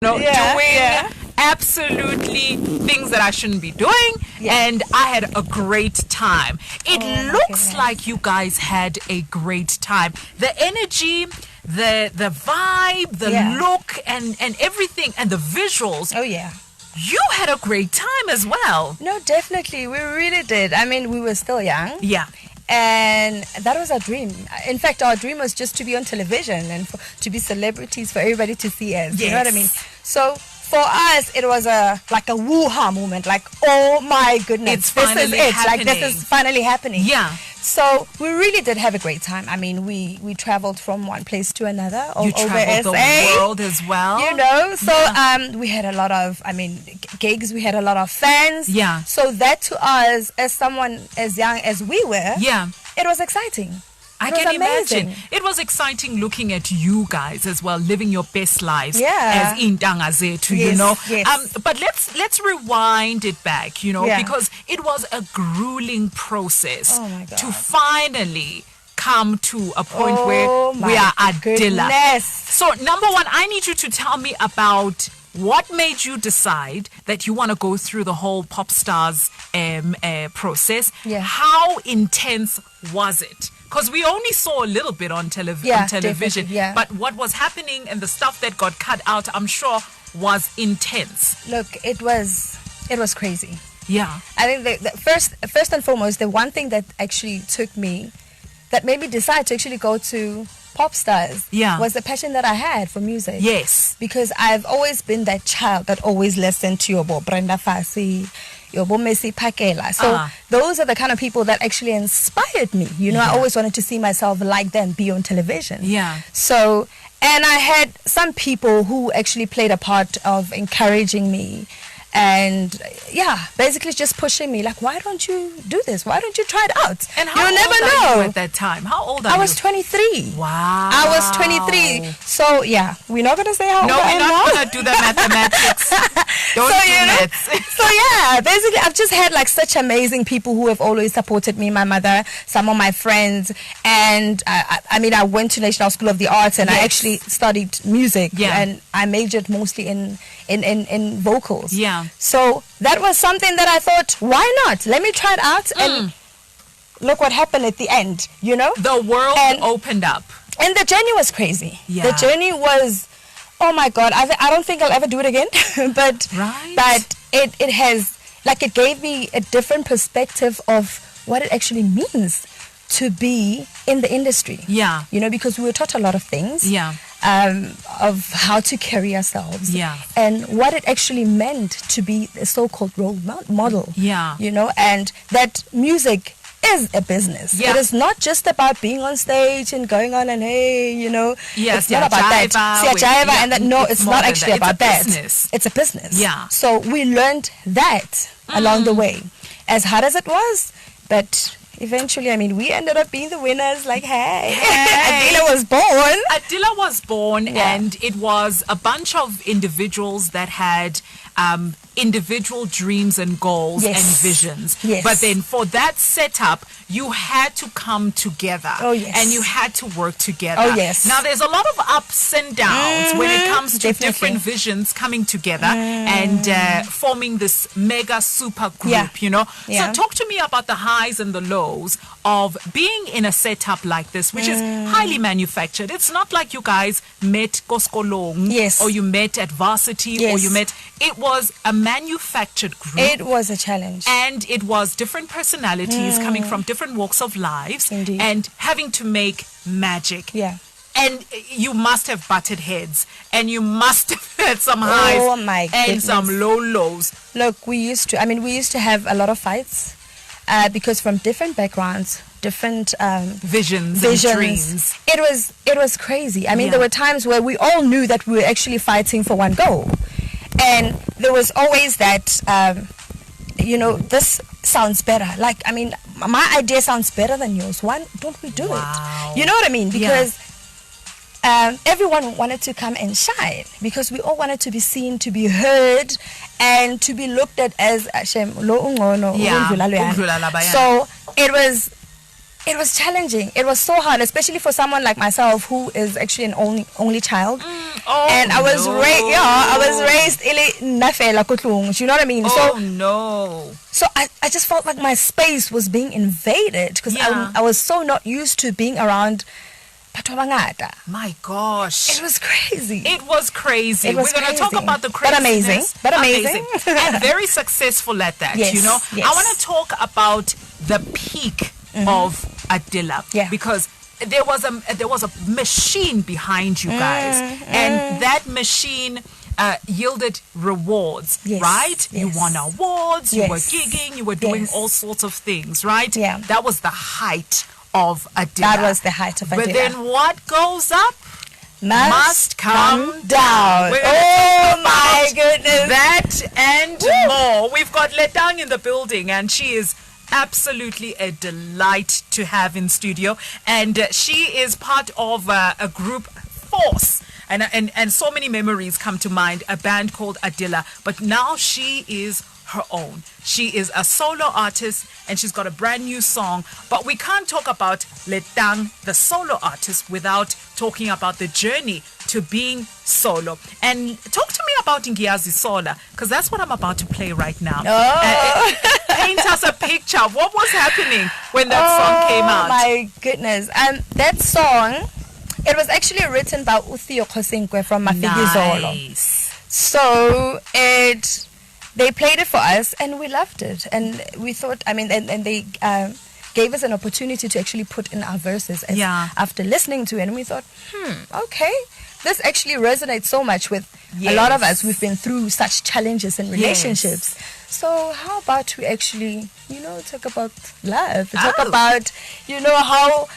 Doing absolutely things that I shouldn't be doing, and I had a great time. It looks like you guys had a great time. The energy, the vibe, the look, and everything, and the visuals. Oh yeah. You had a great time as well. No, definitely. We really did. I mean, we were still young. Yeah. And that was our dream. In fact, our dream was just to be on television and to be celebrities, for everybody to see us. Yes. You know what I mean? So for us, it was like a woo-ha moment. Like, oh my goodness, this is it. Happening. Like, this is finally happening. Yeah. So we really did have a great time. I mean, we traveled from one place to another all you over traveled SA. The world as well. You know, so we had a lot of, gigs. We had a lot of fans. Yeah. So that to us, as someone as young as we were, it was exciting. I can imagine. It was exciting looking at you guys as well, living your best lives as Intanga Zethu, you know. Yes. But let's rewind it back, because it was a grueling process to finally come to a point where we are Adila. So number one, I need you to tell me about what made you decide that you want to go through the whole pop stars process. How intense was it? Because we only saw a little bit on television. But what was happening and the stuff that got cut out, I'm sure, was intense. Look, it was crazy. Yeah. I think the first and foremost, the one thing that actually that made me decide to actually go to pop stars was the passion that I had for music. Yes. Because I've always been that child that always listened to your Brenda Fassie, your Messi Pakela. So those are the kind of people that actually inspired me. You know, I always wanted to see myself like them, be on television. Yeah. So, and I had some people who actually played a part of encouraging me. And basically just pushing me like, why don't you do this? Why don't you try it out? And how old are you at that time? How old are you? I was 23. Wow. I was 23. So we're not gonna say how old I am. No, we're not gonna do the mathematics. Don't do maths. So basically I've just had like such amazing people who have always supported me. My mother, some of my friends, and I went to National School of the Arts and I actually studied music and I majored mostly in vocals. Yeah. So that was something that I thought, why not? Let me try it out and look what happened at the end, you know? The world opened up. And the journey was crazy. Yeah. The journey was, oh my God, I don't think I'll ever do it again. but it has, like, it gave me a different perspective of what it actually means to be in the industry. Yeah. You know, because we were taught a lot of things. Yeah. Of how to carry ourselves. Yeah. And what it actually meant to be a so-called role model. Yeah. You know, and that music is a business. Yeah. It is not just about being on stage and going on and it's not about that. And that, no, it's not actually about that. It's a business. Yeah. So we learned that along the way, as hard as it was, but eventually, we ended up being the winners. Like, hey. Adila was born. And it was a bunch of individuals that had individual dreams and goals and visions. Yes. But then for that setup, you had to come together. Oh, yes. And you had to work together. Oh, yes. Now, there's a lot of ups and downs when it comes to different visions coming together and forming this mega super group, you know. So talk to me about the highs and the lows of being in a setup like this, which is highly manufactured. It's not like you guys met Koskolong or you met at Varsity or you met. It was a manufactured group. It was a challenge. And it was different personalities coming from different walks of lives. Indeed. And having to make magic. Yeah. And you must have butted heads. And you must have had some highs and some lows. Look, we used to have a lot of fights because from different backgrounds, different visions and dreams. It was crazy. There were times where we all knew that we were actually fighting for one goal. And there was always that, this sounds better. Like, my idea sounds better than yours. Why don't we do it? You know what I mean? Because everyone wanted to come and shine. Because we all wanted to be seen, to be heard, and to be looked at as Hashem lo ungono. So it was It was challenging. It was so hard, especially for someone like myself who is actually an only child. And I was raised nafela kutlung. You know what I mean? So I just felt like my space was being invaded because I was so not used to being around. My gosh. It was crazy. We're going to talk about the craziness. But amazing. And very successful at that, yes, you know. Yes. I want to talk about the peak of Adila because there was a machine behind you guys, and that machine yielded rewards, right? Yes. You won awards, you were gigging, you were doing all sorts of things, right? Yeah. That was the height of Adila. That was the height of Adila. But then what goes up must come down. Oh my goodness. That and more. We've got Letang in the building, and she is absolutely a delight to have in studio. And she is part of a group Force. And so many memories come to mind, a band called Adila. But now she is her own. She is a solo artist and she's got a brand new song. But we can't talk about Letang, the solo artist, without talking about the journey to being solo. And talk to me about Ngiyazi Sola, because that's what I'm about to play right now. Paint us a picture. What was happening when that song came out? Oh my goodness. That song, it was actually written by Uthio Khosinkwe from Mafiki Zolo. Nice. So they played it for us and we loved it, and we thought, and they gave us an opportunity to actually put in our verses after listening to it, and we thought, okay, this actually resonates so much with a lot of us. We've been through such challenges in relationships, so how about we actually talk about love, talk about how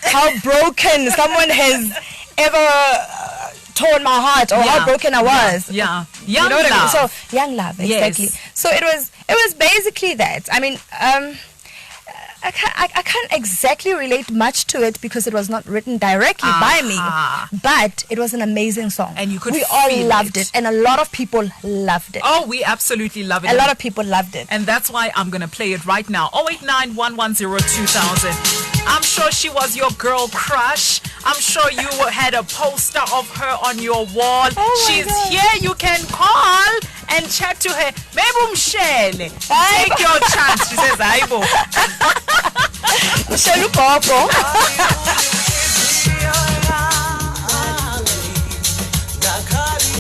broken someone has ever torn my heart, or how broken I was. Young love. I mean? So young love, exactly. Yes. So it was basically that. I mean, I can't exactly relate much to it because it was not written directly by me, but it was an amazing song, and we all loved it, and a lot of people loved it. Oh, we absolutely love it. A lot of people loved it, and that's why I'm gonna play it right now. 089-110-2000. I'm sure she was your girl crush. I'm sure you had a poster of her on your wall. She's here. You can call and chat to her. Maybe Mshele. Take your chance. She says, Aibo. Mshele Popo.